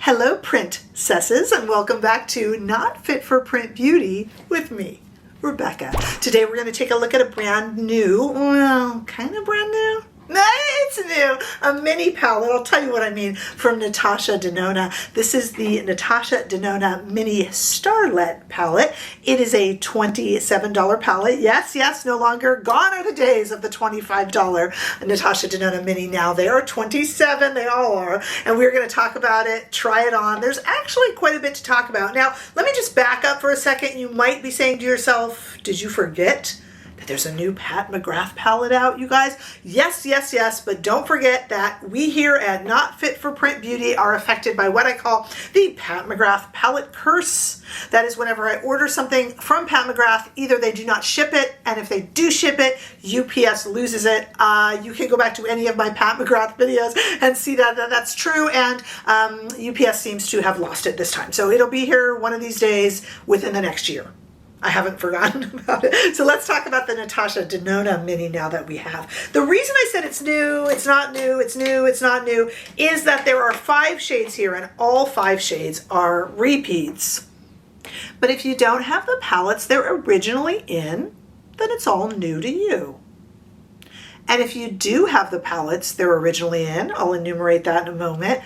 Hello, princesses, and welcome back to Not Fit for Print Beauty with me, Rebecca. Today we're going to take a look at a brand new, well, kind of brand new. No, it's new, a mini palette. I'll tell you what I mean, from NATASHA DENONA. This is the NATASHA DENONA Mini Starlette palette. It is a $27 palette. Yes, no longer gone are the days of the $25 NATASHA DENONA Mini. Now they are $27, they all are, and we're going to talk about it, try it on. There's actually quite a bit to talk about. Now, let me just back up for a second. You might be saying to yourself, did you forget that there's a new Pat McGrath palette out, you guys? Yes, but don't forget that we here at Not Fit for Print Beauty are affected by what I call the Pat McGrath palette curse. That is, whenever I order something from Pat McGrath, either they do not ship it, and if they do ship it, UPS loses it. You can go back to any of my Pat McGrath videos and see that that's true, and UPS seems to have lost it this time. So it'll be here one of these days within the next year. I haven't forgotten about it. So let's talk about the NATASHA DENONA Mini now that we have. The reason I said it's new, it's not new, it's new, it's not new, is that there are 5 shades here, and all 5 shades are repeats. But if you don't have the palettes they're originally in, then it's all new to you. And if you do have the palettes they're originally in, I'll enumerate that in a moment.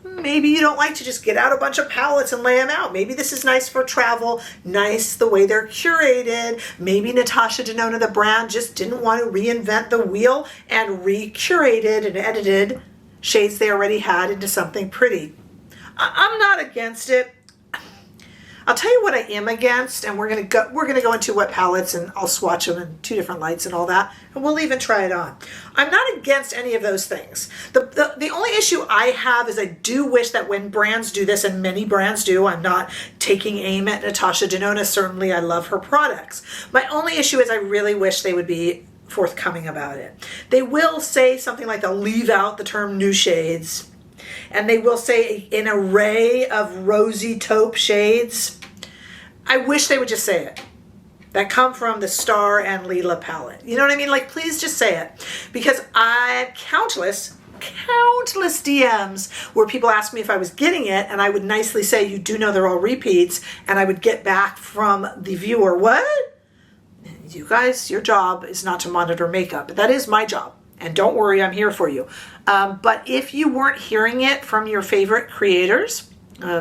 Maybe you don't like to just get out a bunch of palettes and lay them out. Maybe this is nice for travel, nice the way they're curated. Maybe NATASHA DENONA, the brand, just didn't want to reinvent the wheel and recurated and edited shades they already had into something pretty. I'm not against it. I'll tell you what I am against, and we're gonna go into what palettes, and I'll swatch them in 2 different lights and all that, and we'll even try it on. I'm not against any of those things. The only issue I have is I do wish that when brands do this, and many brands do, I'm not taking aim at NATASHA DENONA, certainly I love her products. My only issue is I really wish they would be forthcoming about it. They will say something like they'll leave out the term new shades, and they will say an array of rosy taupe shades. I wish they would just say it. That come from the Star and Lila palette. You know what I mean? Like, please just say it. Because I countless DMs where people asked me if I was getting it, and I would nicely say, you do know they're all repeats, and I would get back from the viewer, what? You guys, your job is not to monitor makeup. That is my job. And don't worry, I'm here for you. But if you weren't hearing it from your favorite creators,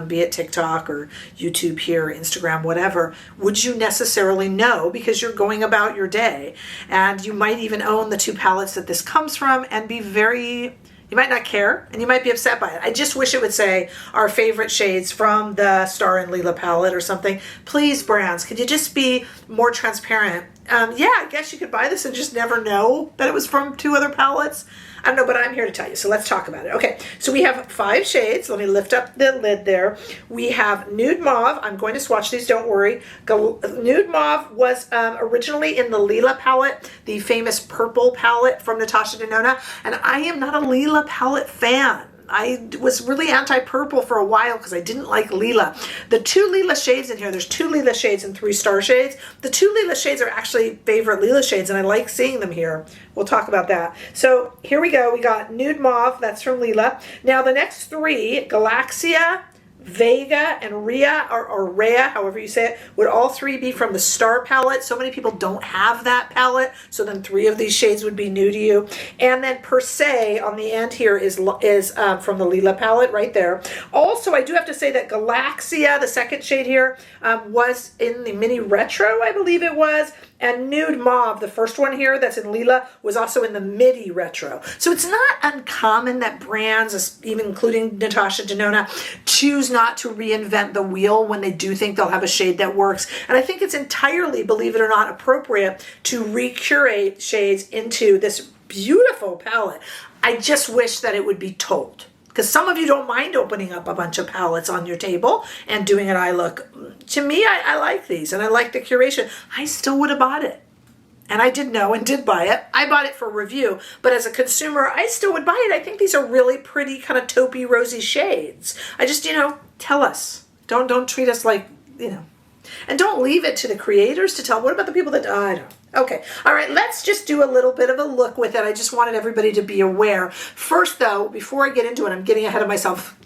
be it TikTok or YouTube here, Instagram, whatever, would you necessarily know, because you're going about your day, and you might even own the 2 palettes that this comes from and be you might not care, and you might be upset by it. I just wish it would say our favorite shades from the Star and Lila palette or something. Please, brands, could you just be more transparent? Yeah, I guess you could buy this and just never know that it was from 2 other palettes. I don't know, but I'm here to tell you, so let's talk about it. Okay, so we have 5 shades. Let me lift up the lid there. We have Nude Mauve. I'm going to swatch these, don't worry. Nude Mauve was originally in the Lila palette, the famous purple palette from NATASHA DENONA, and I am not a Lila palette fan. I was really anti-purple for a while because I didn't like Lila. The 2 Lila shades in here, there's 2 Lila shades and 3 Star shades. The 2 Lila shades are actually favorite Lila shades, and I like seeing them here. We'll talk about that. So here we go. We got Nude Mauve, that's from Lila. Now the next 3, Galaxia, Vega, and Rhea, or Rhea, however you say it, would all 3 be from the Star palette. So many people don't have that palette, so then 3 of these shades would be new to you. And then Per Se on the end here is from the Lila palette right there. Also, I do have to say that Galaxia, the second shade here, was in the Mini Retro, I believe it was. And Nude Mauve, the first one here that's in Lila, was also in the Midi Retro. So it's not uncommon that brands, even including NATASHA DENONA, choose not to reinvent the wheel when they do think they'll have a shade that works. And I think it's entirely, believe it or not, appropriate to recurate shades into this beautiful palette. I just wish that it would be told. Because some of you don't mind opening up a bunch of palettes on your table and doing an eye look. To me, I like these, and I like the curation. I still would have bought it. And I did know and did buy it. I bought it for review, but as a consumer, I still would buy it. I think these are really pretty kind of taupey, rosy shades. I just, tell us. Don't treat us like, And don't leave it to the creators to tell. What about the people that, I don't. Okay, all right, let's just do a little bit of a look with it. I just wanted everybody to be aware. First though, before I get into it, I'm getting ahead of myself.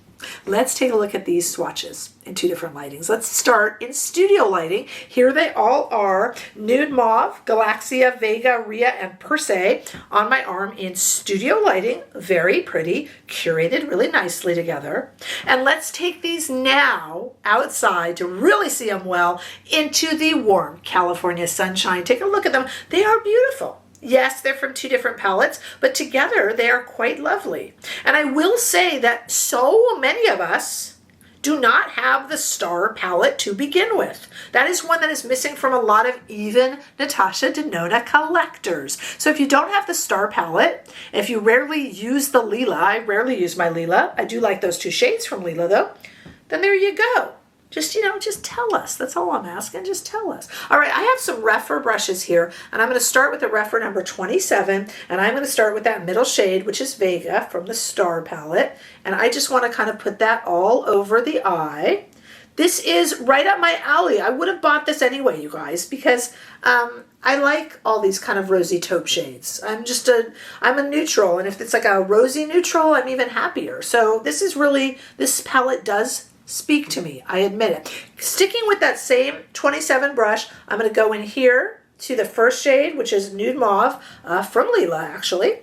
Let's take a look at these swatches in 2 different lightings. Let's start in studio lighting. Here they all are: Nude Mauve, Galaxia, Vega, Rhea, and Perse on my arm in studio lighting. Very pretty, curated really nicely together. And let's take these now outside to really see them well into the warm California sunshine. Take a look at them. They are beautiful. Yes, they're from 2 different palettes, but together they are quite lovely. And I will say that so many of us do not have the Star palette to begin with. That is one that is missing from a lot of even NATASHA DENONA collectors. So if you don't have the Star palette, if you rarely use the Lila, I rarely use my Lila. I do like those 2 shades from Lila though. Then there you go. Just, just tell us. That's all I'm asking. Just tell us. All right, I have some Rephr brushes here, and I'm going to start with the Rephr number 27, and I'm going to start with that middle shade, which is Vega from the Star palette, and I just want to kind of put that all over the eye. This is right up my alley. I would have bought this anyway, you guys, because I like all these kind of rosy taupe shades. I'm a neutral, and if it's like a rosy neutral, I'm even happier. So this palette does speak to me, I admit it. Sticking with that same 27 brush, I'm going to go in here to the first shade, which is Nude Mauve from Lila, actually.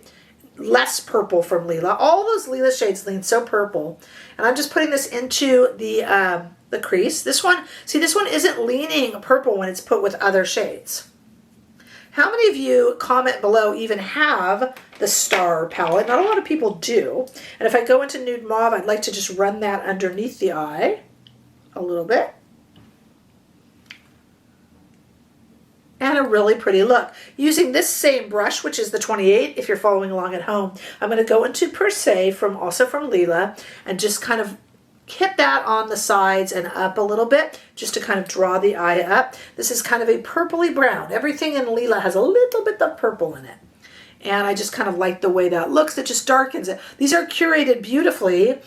Less purple from Lila. All those Lila shades lean so purple. And I'm just putting this into the crease. This one isn't leaning purple when it's put with other shades. How many of you, comment below, even have the Star palette? Not a lot of people do. And if I go into Nude Mauve, I'd like to just run that underneath the eye a little bit. And a really pretty look. Using this same brush, which is the 28, if you're following along at home, I'm going to go into Perse, also from Lila, and just kind of hit that on the sides and up a little bit, just to kind of draw the eye up. This is kind of a purpley brown. Everything in Lila has a little bit of purple in it. And I just kind of like the way that looks. It just darkens it. These are curated beautifully.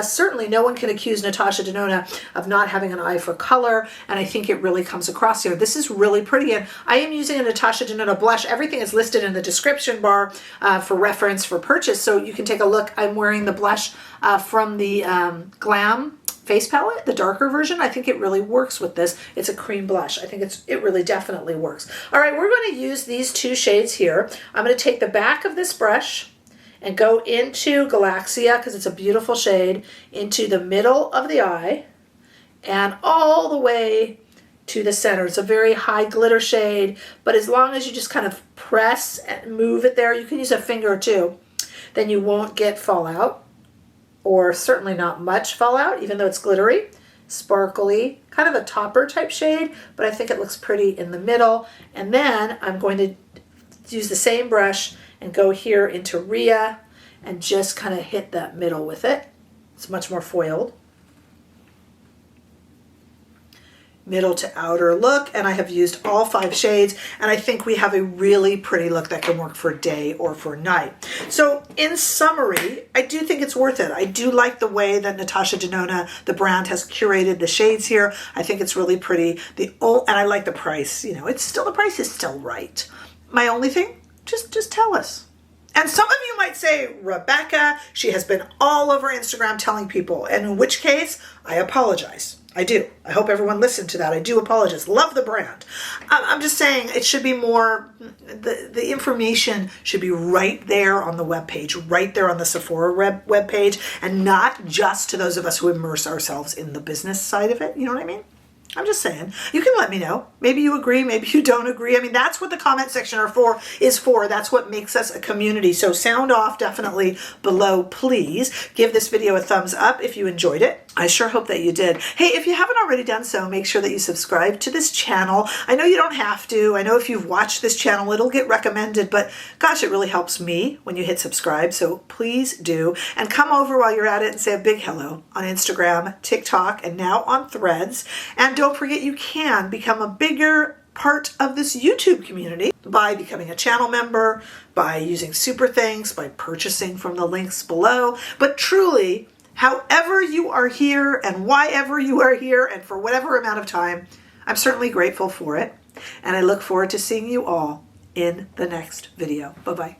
Certainly no one can accuse NATASHA DENONA of not having an eye for color, and I think it really comes across here. This is really pretty, and I am using a NATASHA DENONA blush. Everything is listed in the description bar for reference, for purchase, so you can take a look. I'm wearing the blush from the Glam face palette, the darker version. I think it really works with this. It's a cream blush. I think it really definitely works. All right, we're going to use these 2 shades here. I'm going to take the back of this brush and go into Galaxia, because it's a beautiful shade, into the middle of the eye and all the way to the center. It's a very high glitter shade, but as long as you just kind of press and move it there, you can use a finger or 2, then you won't get fallout. Or certainly not much fallout, even though it's glittery, sparkly, kind of a topper type shade, but I think it looks pretty in the middle. And then I'm going to use the same brush and go here into Rhea and just kind of hit that middle with it. It's much more foiled. Middle to outer look, and I have used all 5 shades, and I think we have a really pretty look that can work for day or for night. So in summary, I do think it's worth it. I do like the way that NATASHA DENONA, the brand, has curated the shades here. I think it's really pretty. And I like the price. The price is still right. My only thing, just tell us. And some of you might say, Rebecca, she has been all over Instagram telling people, and in which case, I apologize. I do. I hope everyone listened to that. I do apologize. Love the brand. I'm just saying it should be more, the information should be right there on the webpage, right there on the Sephora webpage, and not just to those of us who immerse ourselves in the business side of it. You know what I mean? I'm just saying. You can let me know. Maybe you agree, maybe you don't agree. I mean, that's what the comment section is for. That's what makes us a community. So sound off definitely below, please. Give this video a thumbs up if you enjoyed it. I sure hope that you did. Hey, if you haven't already done so, make sure that you subscribe to this channel. I know you don't have to. I know if you've watched this channel, it'll get recommended, but gosh, it really helps me when you hit subscribe. So please do. And come over while you're at it and say a big hello on Instagram, TikTok, and now on Threads. And don't forget, you can become a bigger part of this YouTube community by becoming a channel member, by using super thanks, by purchasing from the links below. But truly, however you are here and why ever you are here and for whatever amount of time, I'm certainly grateful for it. And I look forward to seeing you all in the next video. Bye-bye.